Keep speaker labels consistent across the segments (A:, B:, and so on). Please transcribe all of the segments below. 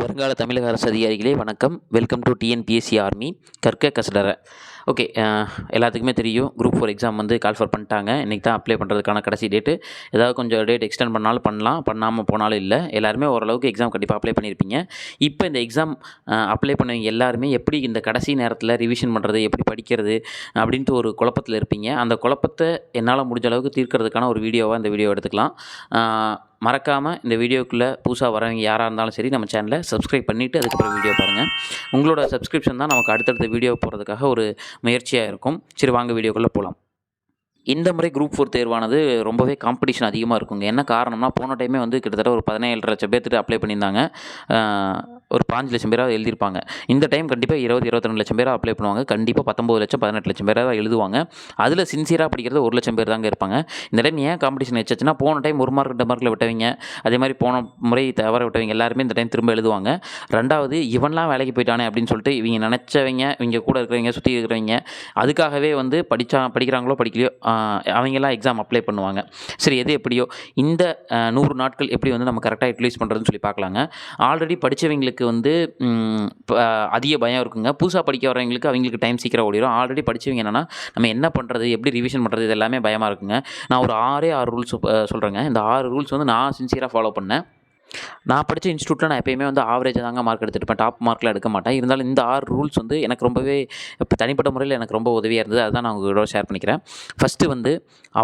A: வருங்கால தமிழக அரசு அதிகாரிகளே வணக்கம். வெல்கம் டு டிஎன்பிஎஸ்சி ஆர்மி கற்க கசடற. ஓகே, எல்லாத்துக்குமே தெரியும் குரூப் 4 எக்ஸாம் வந்து கால்ஃபர் பண்ணிட்டாங்க. இன்றைக்கி தான் அப்ளை பண்ணுறதுக்கான கடைசி டேட்டு. ஏதாவது கொஞ்சம் டேட் எக்ஸ்டெண்ட் பண்ணாலும் பண்ணலாம், பண்ணாமல் போனாலும் இல்லை. எல்லாருமே ஓரளவுக்கு எக்ஸாம் கண்டிப்பாக அப்ளை பண்ணியிருப்பீங்க. இப்போ இந்த எக்ஸாம் அப்ளை பண்ணவங்க எல்லாருமே எப்படி இந்த கடைசி நேரத்தில் ரிவிஷன் பண்ணுறது, எப்படி படிக்கிறது அப்படின்ட்டு ஒரு குழப்பத்தில் இருப்பீங்க. அந்த குழப்பத்தை என்னால் முடிஞ்ச அளவுக்கு தீர்க்கிறதுக்கான ஒரு வீடியோவாக இந்த வீடியோ எடுத்துக்கலாம். மறக்காமல் இந்த வீடியோக்குள்ளே புதுசாக வரவங்க யாராக இருந்தாலும் சரி நம்ம சேனலை சப்ஸ்கிரைப் பண்ணிவிட்டு அதுக்கப்புறம் வீடியோ பாருங்கள். உங்களோட சப்ஸ்கிரிப்ஷன் தான் நமக்கு அடுத்தடுத்த வீடியோ போகிறதுக்காக ஒரு முயற்சியாக இருக்கும். சரி, வாங்க வீடியோக்குள்ளே போகலாம். இந்த முறை குரூப் 4 தேர்வானது ரொம்பவே காம்படிஷன் அதிகமாக இருக்குங்க. என்ன காரணம்னா, போன டைமே வந்து கிட்டத்தட்ட ஒரு 17 லட்சம் பேர்த்துட்டு அப்ளை பண்ணியிருந்தாங்க. ஒரு 5 லட்சம் பேராக எழுதியிருப்பாங்க. இந்த டைம் கண்டிப்பாக 22 லட்சம் பேராக அப்ளை பண்ணுவாங்க. கண்டிப்பாக 19 லட்சம் 18 லட்சம் பேராக எழுதுவாங்க. அதில் சின்சியராக படிக்கிறது 1 லட்சம் பேர் தாங்க இருப்பாங்க. இந்த டைம் ஏன் காம்படிஷன் வச்சுன்னா, போன டைம் 1 மார்க் 2 மார்க்கில் விட்டவங்க, அதே மாதிரி போன முறை தவற விட்டவங்க எல்லாருமே இந்த டைம் திரும்ப எழுதுவாங்க. ரெண்டாவது, இவன்லாம் வேலைக்கு போயிட்டானே அப்படின்னு சொல்லிட்டு இவங்க நினச்சவங்க, இவங்க கூட இருக்கிறவங்க, சுற்றி இருக்கிறவங்க அதுக்காகவே வந்து படிக்கிறாங்களோ படிக்கலையோ அவங்கெல்லாம் எக்ஸாம் அப்ளை பண்ணுவாங்க. சரி, எது எப்படியோ இந்த 100 நாட்கள் எப்படி வந்து நம்ம கரெக்டாக யூட்டிலைஸ் பண்ணுறதுன்னு சொல்லி பார்க்கலாங்க. ஆல்ரெடி படித்தவங்களுக்கு வந்து அதிக பயம் இருக்குங்க. புதுசாக படிக்க வரவங்களுக்கு அவங்களுக்கு டைம் சீக்கிரம் ஓடிடும். ஆல்ரெடி படித்தவங்க என்னென்னா, நம்ம என்ன பண்ணுறது, எப்படி ரிவிஷன் பண்ணுறது, இது எல்லாமே பயமாக இருக்குங்க. நான் ஒரு 6 ரூல்ஸ் சொல்கிறேங்க. இந்த 6 ரூல்ஸ் வந்து நான் சின்சியராக ஃபாலோ பண்ணேன். நான் படித்த இன்ஸ்டியூட்டில் நான் எப்போயுமே வந்து ஆவரேஜாக தாங்க மார்க் எடுத்துருப்பேன். டாப் மார்க்கில் எடுக்க மாட்டேன். இருந்தாலும் இந்த 6 ரூல்ஸ் வந்து எனக்கு ரொம்பவே இப்போ தனிப்பட்ட முறையில் எனக்கு ரொம்ப உதவியாக இருந்தது. அதுதான் நான் உங்களோட ஷேர் பண்ணிக்கிறேன். ஃபஸ்ட்டு வந்து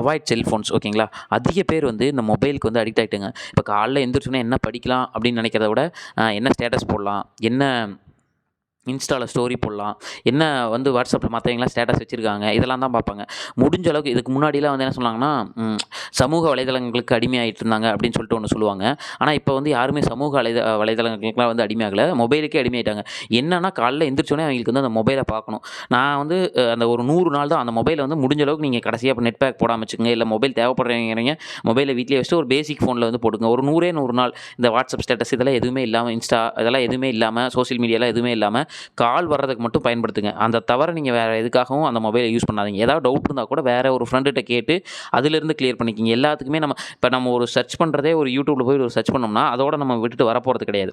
A: அவாய்ட் செல்ஃபோன்ஸ். ஓகேங்களா? அதிக பேர் வந்து இந்த மொபைலுக்கு வந்து அடிக்ட் ஆகிட்டுங்க. இப்போ காலைல எழுந்திரிச்சோன்னே என்ன படிக்கலாம் அப்படின்னு நினைக்கிறத விட என்ன ஸ்டேட்டஸ் போடலாம், என்ன இன்ஸ்டாவில் ஸ்டோரி போடலாம், என்ன வந்து வாட்ஸ்அப்பில் மற்றவங்களாம் ஸ்டேட்டஸ் வச்சுருக்காங்க, இதெல்லாம் தான் பார்ப்பாங்க. முடிஞ்ச அளவுக்கு இதுக்கு முன்னாடிலாம் வந்து என்ன சொன்னாங்கன்னா, சமூக வலைதளங்களுக்கு அடிமையாகிட்டு இருந்தாங்க அப்படின்னு சொல்லிட்டு ஒன்று சொல்லுவாங்க. ஆனால் இப்போ வந்து யாருமே சமூக வலைதளங்களுக்குலாம் வந்து அடிமையாகலை, மொபைலுக்கே அடிமையாயிட்டாங்க. என்னன்னா, காலைல எந்திரிச்சோன்னே அவங்களுக்கு வந்து அந்த மொபைலை பார்க்கணும். நான் வந்து அந்த ஒரு 100 நாள் தான் அந்த மொபைலை வந்து முடிஞ்ச அளவுக்கு நீங்கள் கடைசியாக இப்போ நெட் பேக் போடாமல் வச்சுக்கோங்க. இல்லை மொபைல் தேவைப்படுறவங்க மொபைலை வீட்டிலே வச்சுட்டு ஒரு பேசிக் ஃபோனில் வந்து போட்டுங்க. ஒரு 100 நாள் இந்த வாட்ஸ்அப் ஸ்டேட்டஸ் இதெல்லாம் எதுவுமே இல்லாமல், இன்ஸ்டா இதெல்லாம் எதுவுமே இல்லாமல், சோஷியல் மீடியாலாம் எதுவுமே இல்லாமல் கால் வர்றதுக்கு மட்டும் பயன்படுத்துங்க. அந்த தவிர நீங்கள் வேறு எதுக்காகவும் அந்த மொபைலை யூஸ் பண்ணாதீங்க. ஏதாவது டவுட் இருந்தால் கூட வேறு ஒரு ஃப்ரெண்டுகிட்ட கேட்டு அதிலிருந்து கிளியர் பண்ணிக்கிங்க. எல்லாத்துக்குமே நம்ம ஒரு சர்ச் பண்ணுறதே ஒரு யூடியூப்பில் போய் ஒரு சர்ச் பண்ணோம்னா அதோட நம்ம விட்டுட்டு வரப்போகிறது கிடையாது.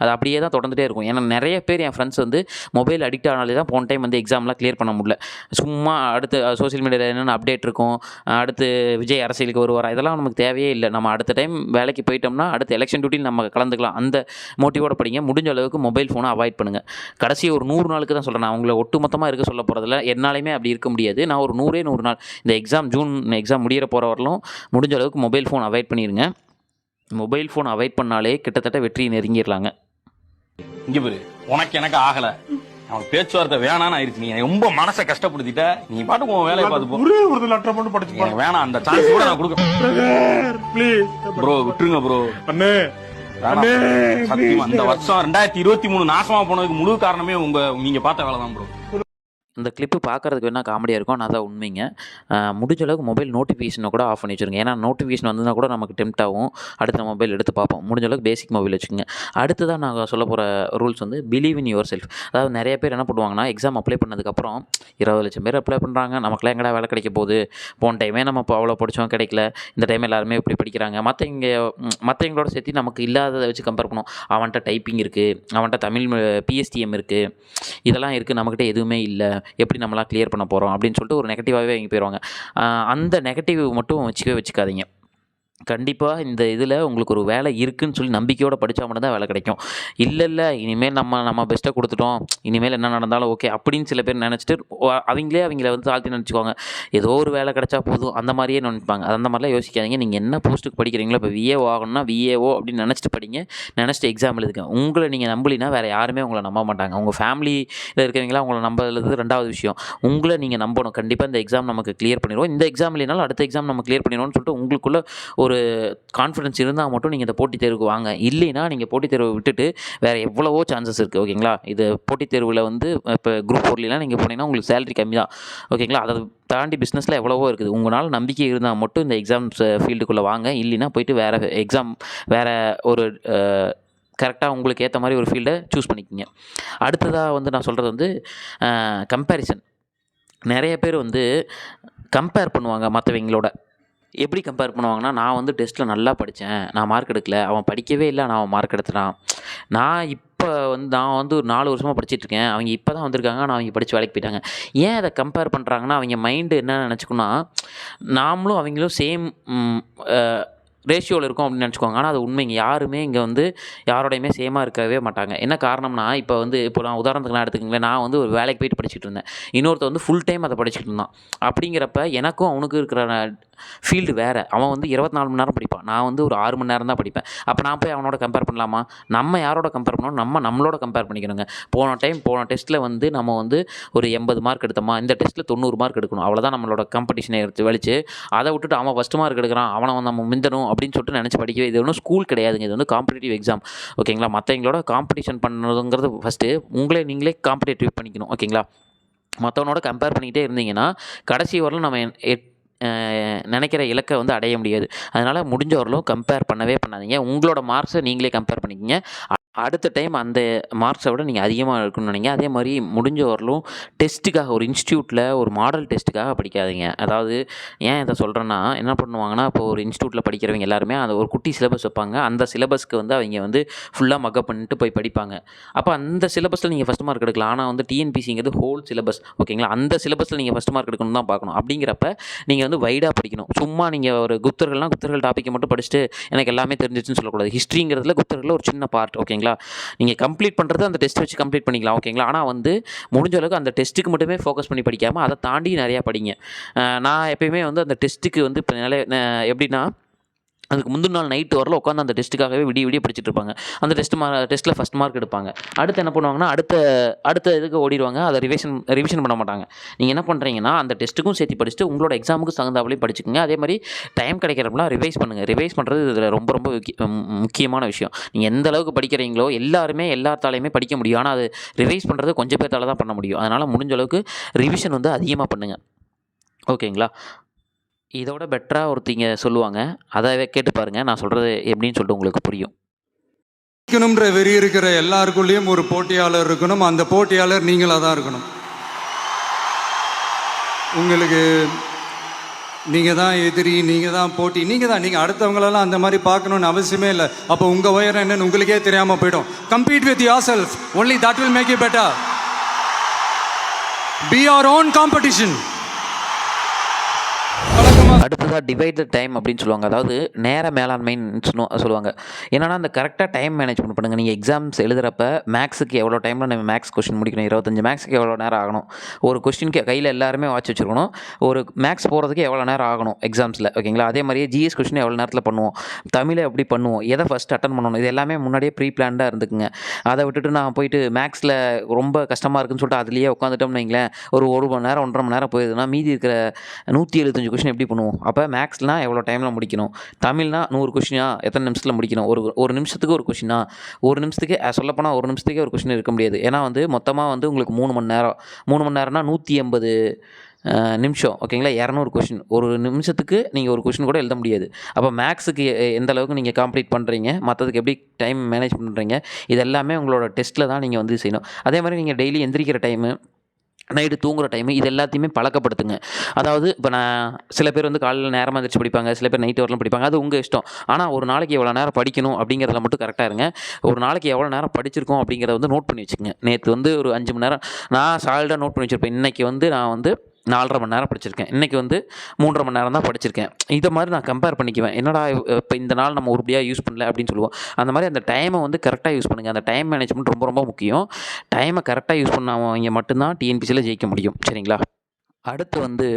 A: அது அப்படியே தான் தொடர்ந்துகிட்டே இருக்கும். ஏன்னா நிறைய பேர் என் ஃப்ரெண்ட்ஸ் வந்து மொபைல் அடிக்ட் ஆனாலே தான் போன டைம் வந்து எக்ஸாம்லாம் கிளியர் பண்ண முடியல. சும்மா அடுத்து சோஷியல் மீடியாவில் என்னென்ன அப்டேட் இருக்கும், அடுத்து விஜய் அரசியலுக்கு வருவாரா, இதெல்லாம் நமக்கு தேவையே இல்லை. நம்ம அடுத்த டைம் வேலைக்கு போயிட்டோம்னா அடுத்து எலெக்ஷன் டியூட்டியில் நம்ம கலந்துக்கலாம். அந்த மோட்டிவோட படிங்க. முடிஞ்ச அளவுக்கு மொபைல் ஃபோனை அவாய்ட் பண்ணுங்கள். கடைசி ஒரு 100 நாளுக்கு தான் சொல்கிறேன். நான் உங்களை ஒட்டுமொத்தமாக இருக்க சொல்ல போகிறதில்ல. என்னாலையுமே அப்படி இருக்க முடியாது. நான் ஒரு 100 நாள் இந்த ஜூன் எக்ஸாம் முடிகிற போகிற வரலும் முடிஞ்ச அளவுக்கு மொபைல் ஃபோன் அவாய்ட் பண்ணிடுங்க. மொபைல் ஃபோன் அவாய்ட் பண்ணாலே கிட்டத்தட்ட வெற்றி நெருங்கிடலாங்க.
B: இங்க பாரு, உனக்கு எனக்கு ஆகல, அவன் பேச்சுவார்த்தை வேணான்னு ஆயிடுச்சு. நீ ரொம்ப மனசை கஷ்டப்படுத்திட்ட. நீ பாட்டுக்கு உன் வேலையை பார்த்து போ. வேணாம், அந்த சான்ஸ் கூட நான் கொடுக்க ப்ரோ. விட்டுருங்க ப்ரோ. சத்தியமா இந்த வருஷம் 2023 நாசமா போனதுக்கு முழு காரணமே நீங்க பார்த்த வேலை தான் ப்ரோ.
A: இந்த கிளிப்பு பார்க்குறதுக்கு வேணால் காமெடியாக இருக்கும். நான் தான் உண்மைங்க. முடிஞ்ச அளவுக்கு மொபைல் நோட்டிஃபிகேஷனை கூட ஆஃப் பண்ணி வச்சுருங்க. ஏன்னா நோட்டிஃபிகேஷன் வந்ததுன்னா கூட நமக்கு டெம்ப்ட் ஆகும். அடுத்த மொபைல் எடுத்து பார்ப்போம். முடிஞ்ச அளவுக்கு பேசிக் மொபைல் வச்சுக்கோங்க. அடுத்ததான் நான் சொல்ல போகிற ரூல்ஸ் வந்து பிலீவ் இன் யுவர் செல்ஃப். அதாவது நிறைய பேர் என்ன பண்ணுவாங்கன்னா, எக்ஸாம் அப்ளை பண்ணதுக்கப்புறம் 20 லட்சம் பேர் அப்ளை பண்ணுறாங்க, நமக்குலாம் எங்கடா வேலை கிடைக்க போகுது, போன டைமே நம்ம இப்போ அவ்வளோ படித்தோம் கிடைக்கல, இந்த டைம் எல்லாருமே இப்படி படிக்கிறாங்க, மற்றவங்களோட சேர்த்து நமக்கு இல்லாததை வச்சு கம்பேர் பண்ணுவோம். அவன்கிட்ட டைப்பிங் இருக்குது, அவன்கிட்ட தமிழ் PSTM இருக்குது, இதெல்லாம் இருக்குது, நம்மக்கிட்ட எதுவுமே இல்லை, எப்படி நம்மளாம் கிளியர் பண்ண போகிறோம் அப்படின்னு சொல்லிட்டு ஒரு நெகட்டிவாகவே வாங்கி போயிடுவாங்க. அந்த நெகட்டிவ் மட்டும் வச்சுக்காதீங்க. கண்டிப்பாக இந்த இதில் உங்களுக்கு ஒரு வேலை இருக்குதுன்னு சொல்லி நம்பிக்கையோடு படித்தா மட்டும்தான் வேலை கிடைக்கும். இல்லை இனிமேல் நம்ம பெஸ்ட்டை கொடுத்துட்டோம், இனிமேல் என்ன நடந்தாலும் ஓகே அப்படின்னு சில பேர் நினச்சிட்டு அவங்கள வந்து தாழ்த்தி நினச்சிக்குவாங்க. ஏதோ ஒரு வேலை கிடைச்சா போதும் அந்த மாதிரியே நினைப்பாங்க. அந்த மாதிரிலாம் யோசிக்காதீங்க. நீங்கள் என்ன போஸ்ட்டுக்கு படிக்கிறீங்களோ, இப்போ VAO ஆகணும்னா VAO அப்படின்னு நினச்சிட்டு படிங்க. நினச்சிட்டு எக்ஸாம் எழுதுங்க. உங்களை நீங்கள் நம்பலினா வேறு யாருமே உங்களை நம்ப மாட்டாங்க. உங்கள் ஃபேமிலியில் இருக்கிறவங்களாம் உங்களை நம்புறது 2வது விஷயம். உங்களை நீங்கள் நம்பணும். கண்டிப்பாக இந்த எக்ஸாம் நமக்கு கிளியர் பண்ணிடுவோம், இந்த எக்ஸாம் இல்லைனாலும் அடுத்த எக்ஸாம் நம்ம கிளியர் பண்ணிடுவோம்னு சொல்லிட்டு உங்களுக்குள்ள ஒரு கான்ஃபிடன்ஸ் இருந்தால் மட்டும் நீங்கள் இந்த போட்டித் தேர்வுக்கு வாங்க. இல்லைன்னா நீங்கள் போட்டித் தேர்வை விட்டுட்டு வேறு எவ்வளவோ சான்சஸ் இருக்குது. ஓகேங்களா? இது போட்டித் தேர்வில் வந்து இப்போ குரூப் 4லாம் நீங்கள் போனீங்கன்னா உங்களுக்கு சேலரி கம்மி தான். ஓகேங்களா? அதை தாண்டி பிஸ்னஸில் எவ்வளவோ இருக்குது. உங்களால் நம்பிக்கை இருந்தால் மட்டும் இந்த எக்ஸாம்ஸ் ஃபீல்டுக்குள்ளே வாங்க. இல்லைன்னா போயிட்டு வேறு ஒரு கரெக்டாக உங்களுக்கு ஏற்ற மாதிரி ஒரு ஃபீல்டை சூஸ் பண்ணிக்கிங்க. அடுத்ததாக வந்து நான் சொல்கிறது வந்து கம்பேரிசன். நிறைய பேர் வந்து கம்பேர் பண்ணுவாங்க மற்றவங்களோட. எப்படி கம்பேர் பண்ணுவாங்கன்னா, நான் வந்து டெஸ்ட்டில் நல்லா படித்தேன், நான் மார்க் எடுக்கல, அவன் படிக்கவே இல்லை, ஆனால் அவன் மார்க் எடுத்துட்டான். நான் வந்து ஒரு 4 வருஷமாக படிச்சிட்டுருக்கேன், அவங்க இப்போ தான் வந்திருக்காங்க, ஆனால் அவங்க படித்து வேலைக்கு போயிட்டாங்க. ஏன் அதை கம்பேர் பண்ணுறாங்கன்னா, அவங்க மைண்டு என்ன நினச்சிக்குன்னா, நாமளும் அவங்களும் சேம் ரேஷியோவில் இருக்கோம் அப்படின்னு நினச்சிக்குவாங்க. ஆனால் அது உண்மைங்க. யாருமே இங்கே வந்து யாரோடையுமே சேமாக இருக்கவே மாட்டாங்க. என்ன காரணம்னா, இப்போ நான் உதாரணத்துக்கு எடுத்துக்கங்களேன், நான் வந்து ஒரு வேலைக்கு போயிட்டு படிச்சுட்டு இருந்தேன். இன்னொருத்தன் வந்து ஃபுல் டைம் அதை படிச்சுட்டு இருந்தான். அப்படிங்கிறப்ப எனக்கும் அவனுக்கும் இருக்கிற ஃபீல்டு வேறு. அவன் வந்து 24 மணி நேரம் படிப்பான், நான் வந்து ஒரு 6 மணி நேரம் தான் படிப்பேன். அப்போ நான் போய் அவனோட கம்பேர் பண்ணலாமா? நம்ம யாரோட கம்பேர் பண்ணணும்? நம்மளோட கம்பேர் பண்ணிக்கணுங்க. போன டெஸ்ட்டில் வந்து நம்ம வந்து ஒரு 80 மார்க் எடுத்தோமா, இந்த டெஸ்ட்டில் 90 மார்க் எடுக்கணும். அவ்வளோதான் நம்மளோட காம்படிஷனை எடுத்து வலிச்சு, அதை விட்டுட்டு அவன் ஃபஸ்ட்டு மார்க் எடுக்கிறான், அவனை வந்து நம்ம மிந்தணும் அப்படின்னு சொல்லிட்டு நினச்சி படிக்கவே. இது ஒன்றும் ஸ்கூல் கிடையாதுங்க, இது வந்து காம்படிட்டிவ் எக்ஸாம். ஓகேங்களா? மற்றவங்களோட காம்படிஷன் பண்ணுறதுங்கிறது ஃபஸ்ட்டு நீங்களே காம்படிட்டிவ் பண்ணிக்கணும். ஓகேங்களா? மற்றவனோட கம்பேர் பண்ணிக்கிட்டே இருந்தீங்கன்னா கடைசி வரலும் நம்ம நினைக்கிற இலக்கை வந்து அடைய முடியாது. அதனால் முடிஞ்ச வரலும் கம்பேர் பண்ணவே பண்ணாதீங்க. உங்களோட மார்க்ஸை நீங்களே கம்பேர் பண்ணிக்கங்க. அடுத்த டைம் அந்த மார்க்ஸை விட நீங்கள் அதிகமாக எடுக்கணும்னு நினைங்க. அதே மாதிரி முடிஞ்ச வரலும் டெஸ்ட்டுக்காக ஒரு இன்ஸ்டியூட்டில் ஒரு மாடல் டெஸ்ட்டுக்காக படிக்காதீங்க. அதாவது ஏன் இதை சொல்கிறேன்னா, என்ன பண்ணுவாங்கன்னா, இப்போ ஒரு இன்ஸ்டியூட்டில் படிக்கிறவங்க எல்லாருமே அந்த ஒரு குட்டி சிலபஸ் வைப்பாங்க. அந்த சிலபஸ்க்கு வந்து அவங்க வந்து ஃபுல்லாக மக்கப் பண்ணிட்டு போய் படிப்பாங்க. அப்போ அந்த சிலபஸில் நீங்கள் ஃபஸ்ட் மார்க் எடுக்கலாம். ஆனால் வந்து டிஎன்பிசிங்கிறது ஹோல் சிலபஸ். ஓகேங்களா? அந்த சிலபஸில் நீங்கள் ஃபஸ்ட் மார்க் எடுக்கணும் தான் பார்க்கணும். அப்படிங்கிறப்ப நீங்கள் வந்து வைடாக படிக்கணும். சும்மா நீங்கள் ஒரு குப்தர்கள் டாப்பிக்கை மட்டும் படிச்சுட்டு எனக்கு எல்லாமே தெரிஞ்சிச்சுன்னு சொல்லக்கூடாது. ஹிஸ்ட்ரிங்கிறதுல குப்தர்களில் ஒரு சின்ன பார்ட். ஓகேங்களா? நீங்கள் கம்ப்ளீட் பண்ணுறது அந்த டெஸ்ட் வச்சு கம்ப்ளீட் பண்ணிக்கலாம். ஓகேங்களா? ஆனால் வந்து முடிஞ்ச அளவுக்கு அந்த டெஸ்ட்டுக்கு மட்டுமே ஃபோக்கஸ் பண்ணி படிக்காமல் அதை தாண்டி நிறையா படிங்க. நான் எப்பயுமே வந்து அந்த டெஸ்ட்டுக்கு வந்து இப்போ எப்படின்னா, அதுக்கு முந்தின நாள் நைட்டு வரல உட்காந்து அந்த டெஸ்ட்டுக்காகவே விடிய படிச்சுட்டு இருப்பாங்க. அந்த டெஸ்ட்டில் ஃபஸ்ட் மார்க் எடுப்பாங்க. அடுத்து என்ன பண்ணுவாங்கன்னா, அடுத்த இதுக்கு ஓடிடுவாங்க. அதை ரிவிஷன் பண்ண மாட்டாங்க. நீங்கள் என்ன பண்ணுறீங்கன்னா, அந்த டெஸ்ட்டுக்கும் சேர்த்து படிச்சுட்டு உங்களோட எக்ஸாமுக்கு தகுந்தாப்புலையும் படிச்சுக்கோங்க. அதே மாதிரி டைம் கிடைக்கிறப்பலாம் ரிவைஸ் பண்ணுங்கள். ரிவைஸ் பண்ணுறது இதில் ரொம்ப ரொம்ப முக்கியமான விஷயம். நீங்கள் எந்த அளவுக்கு படிக்கிறீங்களோ எல்லாருமே எல்லாத்தாலையுமே படிக்க முடியும். ஆனால் அது ரிவைஸ் பண்ணுறது கொஞ்சம் பேர்த்தால தான் பண்ண முடியும். அதனால் முடிஞ்ச அளவுக்கு ரிவிஷன் வந்து அதிகமாக பண்ணுங்கள். ஓகேங்களா? இதோட பெட்டராக ஒருத்தங்க சொல்லுவாங்க, அதை கேட்டு பாருங்கள். நான் சொல்கிறது எப்படின்னு சொல்லிட்டு உங்களுக்கு புரியும்.
C: ஜெயிக்கணும்ன்ற வெறி இருக்கிற எல்லாருக்குள்ளேயும் ஒரு போட்டியாளர் இருக்கணும். அந்த போட்டியாளர் நீங்களாக தான் இருக்கணும். உங்களுக்கு நீங்கள் தான் எதிரி, நீங்கள் தான் போட்டி, நீங்கள் அடுத்தவங்களெல்லாம் அந்த மாதிரி பார்க்கணுன்னு அவசியமே இல்லை. அப்போ உங்கள் உயரம் என்னன்னு உங்களுக்கே தெரியாமல் போயிடும். Compete with yourself, only that will make you better. Be your own competition.
A: அடுத்ததாக டிவைட் த டைம் அப்படின்னு சொல்லுவாங்க. அதாவது நேர மேலாண்மைன்னு சொல்லுவாங்க. என்னன்னா, அந்த கரெக்டாக டைம் மேனேஜ்மெண்ட் பண்ணுங்கள். நீங்கள் எக்ஸாம்ஸ் எழுதுகிறப்ப மேக்ஸுக்கு எவ்வளோ டைமில் நம்ம மேக்ஸ் கொஸ்டின் முடிக்கணும், 25 மேக்ஸுக்கு எவ்வளோ நேரம் ஆகணும், ஒரு கொஸ்டினுக்கு கையில் எல்லாருமே வாட்ச் வச்சுருக்கணும், ஒரு மேக்ஸ் போகிறதுக்கு எவ்வளோ நேரம் ஆகணும் எக்ஸாம்ஸில். ஓகேங்களா? அதே மாதிரியே ஜிஎஸ் கொஸ்டின் எவ்வளோ நேரத்தில் பண்ணுவோம், தமிழை எப்படி பண்ணுவோம், எதை ஃபஸ்ட் அட்டன் பண்ணணும், இது எல்லாமே முன்னாடியே ப்ரீ பிளான்டாக இருந்துக்குங்க. அதை விட்டுட்டு நான் போயிட்டு மேக்ஸில் ரொம்ப கஷ்டமாக இருக்குன்னு சொல்லிட்டு அதுலேயே உட்காந்துட்டோம்னு வைங்களேன், ஒரு மணி நேரம் 1.5 மணி நேரம் போயிடுதுன்னா மீதி இருக்கிற 175 கொஸ்டின் எப்படி பண்ணுவோம்? அப்போ மேக்ஸ்னால் எவ்வளோ டைமில் முடிக்கணும், தமிழ்னா 100 கொஸ்டினா எத்தனை நிமிஷத்தில் முடிக்கணும், ஒரு நிமிஷத்துக்கு ஒரு கொஸ்டினா, ஒரு நிமிஷத்துக்கு சொல்லப்போனால் ஒரு நிமிஷத்துக்கே ஒரு கொஸ்டின் இருக்க முடியாது. ஏன்னா வந்து மொத்தமாக வந்து உங்களுக்கு 3 மணி நேரம்னா 180 நிமிஷம். ஓகேங்களா? 200 கொஸ்டின், ஒரு நிமிஷத்துக்கு நீங்கள் ஒரு கொஸ்டின் கூட எழுத முடியாது. அப்போ மேக்ஸுக்கு எந்த அளவுக்கு நீங்கள் காம்ப்ளீட் பண்ணுறீங்க, மற்றதுக்கு எப்படி டைம் மேனேஜ் பண்ணுறீங்க, இது எல்லாமே உங்களோட டெஸ்ட்டில் தான் நீங்கள் வந்து செய்யணும். அதே மாதிரி நீங்கள் டெய்லி எந்திரிக்கிற டைமு, நைட்டு தூங்குகிற டைமு, இது எல்லாத்தையுமே பழக்கப்படுத்துங்க. அதாவது இப்போ சில பேர் வந்து காலையில் நேரமாக எந்திரிச்சு படிப்பாங்க, சில பேர் நைட்டு வரலாம் படிப்பாங்க, அது உங்கள் இஷ்டம். ஆனால் ஒரு நாளைக்கு எவ்வளோ நேரம் படிக்கணும் அப்படிங்கிறத மட்டும் கரெக்டாக இருங்க. ஒரு நாளைக்கு எவ்வளோ நேரம் படிச்சிருக்கோம் அப்படிங்கிறத வந்து நோட் பண்ணி வச்சுக்கோங்க. நேற்று வந்து ஒரு 5 மணி நேரம் நான் சாலிடாக நோட் பண்ணி வச்சுருப்பேன். இன்றைக்கி வந்து நான் வந்து 4.5 மணி நேரம் படிச்சிருக்கேன், இன்றைக்கி வந்து 3.5 மணி நேரம் தான் படிச்சிருக்கேன். இதை மாதிரி நான் கம்பேர் பண்ணிக்குவேன். என்னடா இப்போ இந்த நாள் நம்ம உருப்படியாக யூஸ் பண்ணல அப்படின்னு சொல்லுவோம். அந்த மாதிரி அந்த டைமை வந்து கரெக்டாக யூஸ் பண்ணுங்கள். அந்த டைம் மேனேஜ்மெண்ட் ரொம்ப ரொம்ப முக்கியம். டைமை கரெக்டாக யூஸ் பண்ணவங்க மட்டும்தான் டிஎன்பிசியில் ஜெயிக்க முடியும். சரிங்களா? அடுத்து வந்து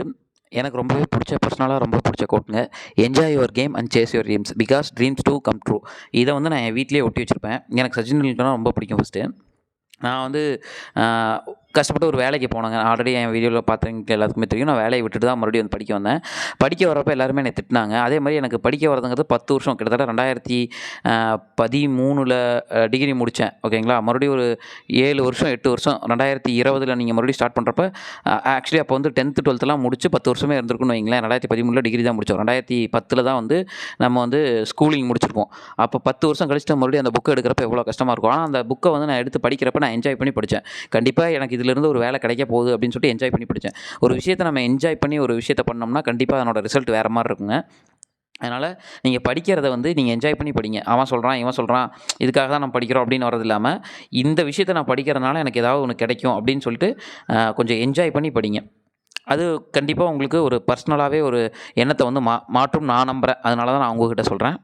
A: எனக்கு பர்சனலாக ரொம்ப பிடிச்ச கோட்டுங்க, enjoy your game and chase your dreams because dreams do come true. இதை வந்து நான் என் வீட்டிலேயே ஒட்டி வச்சுருப்பேன். எனக்கு சச்சின் டெண்டுல்கர்னா ரொம்ப பிடிக்கும். ஃபஸ்ட்டு நான் வந்து கஷ்டப்பட்டு ஒரு வேலைக்கு போனேங்க. ஆல்ரெடி என் வீடியோவில் பார்த்தவங்க எல்லாத்துக்குமே தெரியும். நான் வேலையை விட்டுட்டு தான் மறுபடியும் வந்து படிக்க வந்தேன். படிக்க வரப்போ எல்லாருமே என்னை திட்டினாங்க. அதே மாதிரி எனக்கு படிக்க வரதுங்கிறது 10 வருஷம், கிட்டத்தட்ட 2013 டிகிரி முடித்தேன். ஓகேங்களா? மறுபடியும் ஒரு 7 வருஷம் 8 வருஷம் 2020 நீங்கள் மறுபடியும் ஸ்டார்ட் பண்ணுறப்ப ஆக்சுவலி அப்போ வந்து 10th 12th முடிச்சு 10 வருஷமே இருந்திருக்குன்னு வைங்களேன். 2013 டிகிரி தான் முடித்தோம். 2010 தான் வந்து நம்ம வந்து ஸ்கூலிங் முடிச்சிருப்போம். அப்போ 10 வருஷம் கழிச்சுட்டு மறுபடியும் அந்த புக்கை எடுக்கிறப்ப எவ்வளோ கஷ்டமாக இருக்கும். ஆனால் அந்த புக்கை வந்து நான் எடுத்து படிக்கிறப்ப நான் என்ஜாய் பண்ணி படித்தேன். கண்டிப்பாக எனக்கு இதில் இதிலிருந்து ஒரு வேலை கிடைக்க போகுது அப்படின்னு சொல்லிட்டு என்ஜாய் பண்ணி படித்தேன். ஒரு விஷயத்தை நம்ம என்ஜாய் பண்ணி ஒரு விஷயத்தை பண்ணோம்னா கண்டிப்பாக அதனோட ரிசல்ட் வேறு மாதிரி இருக்குங்க. அதனால் நீங்கள் படிக்கிறத வந்து நீங்கள் என்ஜாய் பண்ணி படிங்க. அவன் சொல்கிறான், இவன் சொல்கிறான், இதுக்காக தான் நம்ம படிக்கிறோம் அப்படின்னு வரது இல்லாமல், இந்த விஷயத்தை நான் படிக்கிறதுனால எனக்கு ஏதாவது ஒன்று கிடைக்கும் அப்படின்னு சொல்லிட்டு கொஞ்சம் என்ஜாய் பண்ணி படிங்க. அது கண்டிப்பாக உங்களுக்கு ஒரு பர்சனலாகவே ஒரு எண்ணத்தை வந்து மாற்றும் நான் நம்புகிறேன். அதனால தான் நான் உங்ககிட்ட சொல்கிறேன்.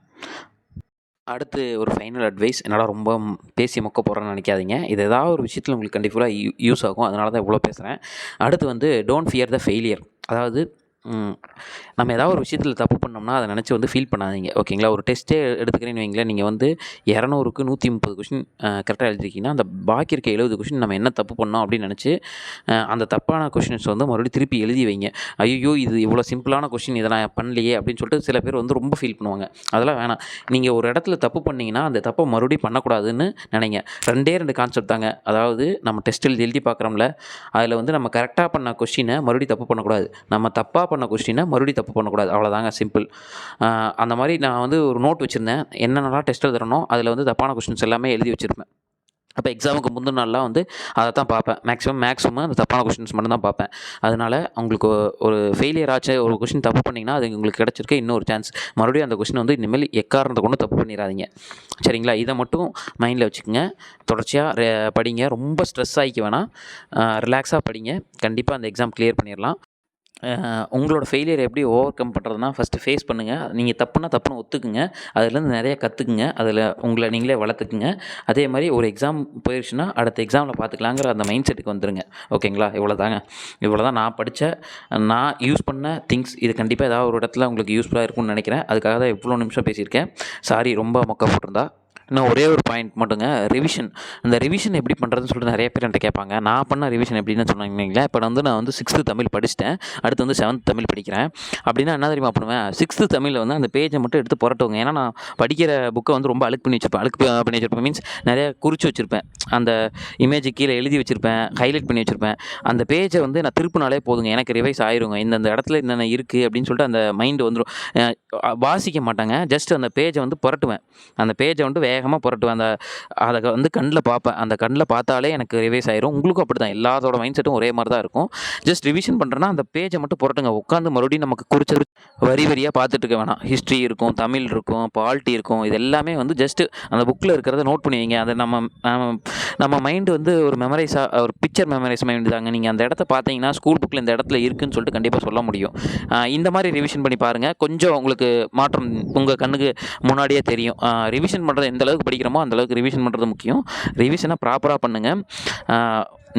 A: அடுத்து ஒரு ஃபைனல் அட்வைஸ். என்னால் ரொம்ப பேசி மொக்க போகிறேன்னு நினைக்காதீங்க. இது ஏதாவது ஒரு விஷயத்தில் உங்களுக்கு கண்டிப்பாக யூஸ் ஆகும். அதனால தான் இவ்வளோ பேசுகிறேன். அடுத்து வந்து டோன்ட் ஃபியர் த ஃபெயிலியர். அதாவது நம்ம ஏதாவது ஒரு விஷயத்தில் தப்பு பண்ணோம்னா அதை நினச்சி வந்து ஃபீல் பண்ணாதீங்க. ஓகேங்களா? ஒரு டெஸ்ட்டே எடுத்துக்கிறேன்னு வைங்களேன், நீங்கள் வந்து 200க்கு 130 கொஷின் கரெக்டாக எழுதிருக்கீங்கன்னா, அந்த பாக்கி இருக்க 70 கொஷின் நம்ம என்ன தப்பு பண்ணோம் அப்படின்னு நினச்சி அந்த தப்பான கொஷின்ஸ் வந்து மறுபடியும் திருப்பி எழுதி வைங்க. ஐயோ இது இவ்வளோ சிம்பிளான கொஷின், இதை நான் பண்ணலையே அப்படின்னு சொல்லிட்டு சில பேர் வந்து ரொம்ப ஃபீல் பண்ணுவாங்க. அதெல்லாம் வேணாம். நீங்கள் ஒரு இடத்துல தப்பு பண்ணிங்கன்னா அந்த தப்பை மறுபடியும் பண்ணக்கூடாதுன்னு நினைங்க. 2 கான்செப்ட் தாங்க. அதாவது நம்ம டெஸ்ட் எழுதி பார்க்குறோம்ல, அதில் வந்து நம்ம கரெக்டாக பண்ண கொஷினை மறுபடியும் தப்பு பண்ணக்கூடாது. நம்ம தப்பாக பண்ண கொஸ்டினை மறுபடியும் தப்பு பண்ணக்கூடாது. அவ்வளோதாங்க, சிம்பிள். அந்த மாதிரி நான் வந்து ஒரு நோட் வச்சுருந்தேன். என்னென்னலாம் டெஸ்ட் எழுதுறனோ அதில் வந்து தப்பான கொஸ்டின்ஸ் எல்லாமே எழுதி வச்சுருப்பேன். அப்போ எக்ஸாமுக்கு முந்தின நாள்லாம் வந்து அதை தான் பார்ப்பேன். மேக்ஸிமம் அந்த தப்பான கொஸ்டின்ஸ் மட்டும் தான் பார்ப்பேன். அதனால் உங்களுக்கு ஒரு ஃபெயிலியர் ஆச்சு, ஒரு கொஸ்டின் தப்பு பண்ணிங்கன்னா அது உங்களுக்கு கிடச்சிருக்க இன்னொரு சான்ஸ். மறுபடியும் அந்த கொஸ்டின் வந்து இனிமேல் எக்காரணத்தை கொண்டு தப்பு பண்ணிடாதீங்க. சரிங்களா? இதை மட்டும் மைண்டில் வச்சுக்கோங்க. தொடர்ச்சியாக படிங்க. ரொம்ப ஸ்ட்ரெஸ் ஆகிக்க வேணாம். ரிலாக்ஸாக படிங்க. கண்டிப்பாக அந்த எக்ஸாம் கிளியர் பண்ணிடலாம். உங்களோட ஃபெயிலியர் எப்படி ஓவர் கம் பண்ணுறதுனா, ஃபஸ்ட்டு ஃபேஸ் பண்ணுங்கள். நீங்கள் தப்புன்னு ஒத்துக்குங்க. அதுலேருந்து நிறைய கற்றுக்குங்க. அதில் உங்களை நீங்களே வளர்த்துக்குங்க. அதே மாதிரி ஒரு எக்ஸாம் போயிடுச்சுன்னா அடுத்த எக்ஸாமில் பார்த்துக்கலாங்கிற அந்த மைண்ட் செட்டுக்கு வந்துடுங்க. ஓகேங்களா? இவ்வளோ தான் நான் படித்த, நான் யூஸ் பண்ண திங்ஸ். இது கண்டிப்பாக ஏதாவது ஒரு இடத்துல உங்களுக்கு யூஸ்ஃபுல்லாக இருக்கும்னு நினைக்கிறேன். அதுக்காக தான் இவ்வளோ நிமிஷம் பேசியிருக்கேன். சாரி ரொம்ப மொக்க போட்டிருந்தா. இன்னும் ஒரே ஒரு பாயிண்ட் மட்டுங்க, ரிவிஷன். இந்த ரிவிஷன் எப்படி பண்ணுறதுன்னு சொல்லிட்டு நிறைய பேர் என்கிட்ட கேட்பாங்க. நான் பண்ண ரிவிஷன் எப்படின்னு சொன்னீங்களா, இப்போ நான் வந்து 6th தமிழ் படிச்சிட்டேன். அடுத்து வந்து 7th தமிழ் படிக்கிறேன். அப்படின்னா என்ன தெரியுமா பண்ணுவேன், 6th தமிழில் வந்து அந்த பேஜை மட்டும் எடுத்து புரட்டுவோங்க. ஏன்னா நான் படிக்கிற புக்கை வந்து ரொம்ப அழுக்கு பண்ணி வச்சுருப்பேன். மீன்ஸ் நிறைய குறித்து வச்சுருப்பேன். அந்த இமேஜு கீழே எழுதி வச்சுருப்பேன், ஹைலைட் பண்ணி வச்சுருப்பேன். அந்த பேஜை வந்து நான் திருப்பினாலே போதுங்க, எனக்கு ரிவைஸ் ஆயிருங்க. இந்த இடத்துல என்னென்ன இருக்குது அப்படின்னு சொல்லிட்டு அந்த மைண்டு வந்துடும். வாசிக்க மாட்டாங்க, ஜஸ்ட் அந்த பேஜை வந்து புரட்டுவேன். அந்த பேஜை வந்து வேகமாக புரட்டுவேன். அதை வந்து கண்ணில் பார்ப்பேன். அந்த கண்ணில் பார்த்தாலே எனக்கு ரிவைஸ் ஆயிரும். உங்களுக்கும் அப்படி தான். எல்லாத்தோட மைண்ட் செட்டும் ஒரே மாதிரி தான் இருக்கும். ஜஸ்ட் ரிவிஷன் பண்ணுறேன்னா அந்த பேஜை மட்டும் புரட்டுங்க. உட்காந்து மறுபடியும் நமக்கு குறிச்சது வரியாக பார்த்துட்டு இருக்க வேணாம். ஹிஸ்ட்ரி இருக்கும், தமிழ் இருக்கும், பாலிட்டி இருக்கும். இது எல்லாமே வந்து ஜஸ்ட்டு அந்த புக்கில் இருக்கிறத நோட் பண்ணி வைங்க. அதை நம்ம மைண்டு வந்து ஒரு மெமரைஸாக, ஒரு பிக்சர் மெமரைஸ் மைண்டு தாங்க. நீங்கள் அந்த இடத்த பார்த்தீங்கன்னா ஸ்கூல் புக்கில் இந்த இடத்துல இருக்குதுன்னு சொல்லிட்டு கண்டிப்பாக சொல்ல முடியும். இந்த மாதிரி ரிவிஷன் பண்ணி பாருங்கள். கொஞ்சம் உங்களுக்கு மாற்றம் உங்கள் கண்ணுக்கு முன்னாடியே தெரியும். ரிவிஷன் பண்ணுறது எந்த அளவுக்கு படிக்கிறோமோ அந்தளவுக்கு ரிவிஷன் பண்ணுறது முக்கியம். ரிவிஷனை ப்ராப்பராக பண்ணுங்கள்.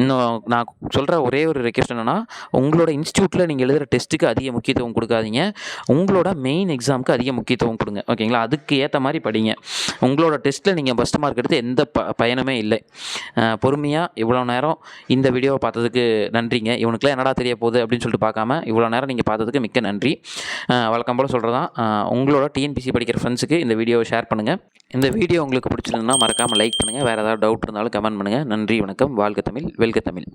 A: இன்னும் நான் சொல்கிற ஒரே ஒரு ரெக்வெஸ்ட் என்னென்னா, உங்களோட இன்ஸ்டியூட்டில் நீங்கள் எழுதுகிற டெஸ்ட்டுக்கு அதிக முக்கியத்துவம் கொடுக்காதீங்க. உங்களோட மெயின் எக்ஸாமுக்கு அதிக முக்கியத்துவம் கொடுங்க. ஓகேங்களா? அதுக்கு ஏற்ற மாதிரி படிங்க. உங்களோட டெஸ்ட்டில் நீங்கள் ஃபஸ்ட் மார்க் எடுத்து எந்த பயனுமே இல்லை. பொறுமையாக இவ்வளோ நேரம் இந்த வீடியோவை பார்த்ததுக்கு நன்றிங்க. இவனுக்குலாம் என்னடா தெரிய போகுது அப்படின்னு சொல்லிட்டு பார்க்காம இவ்வளோ நேரம் நீங்கள் பார்த்ததுக்கு மிக்க நன்றி. வழக்கம் போல் சொல்கிறது தான், உங்களோட டிஎன்பிசி படிக்கிற ஃப்ரெண்ட்ஸுக்கு இந்த வீடியோவை ஷேர் பண்ணுங்கள். இந்த வீடியோ உங்களுக்கு பிடிச்சிருந்ததுன்னா மறக்காமல் லைக் பண்ணுங்கள். வேறு ஏதாவது டவுட் இருந்தாலும் கமெண்ட் பண்ணுங்கள். நன்றி, வணக்கம். வாழ்க தமிழ், வெல்க தமிழ்.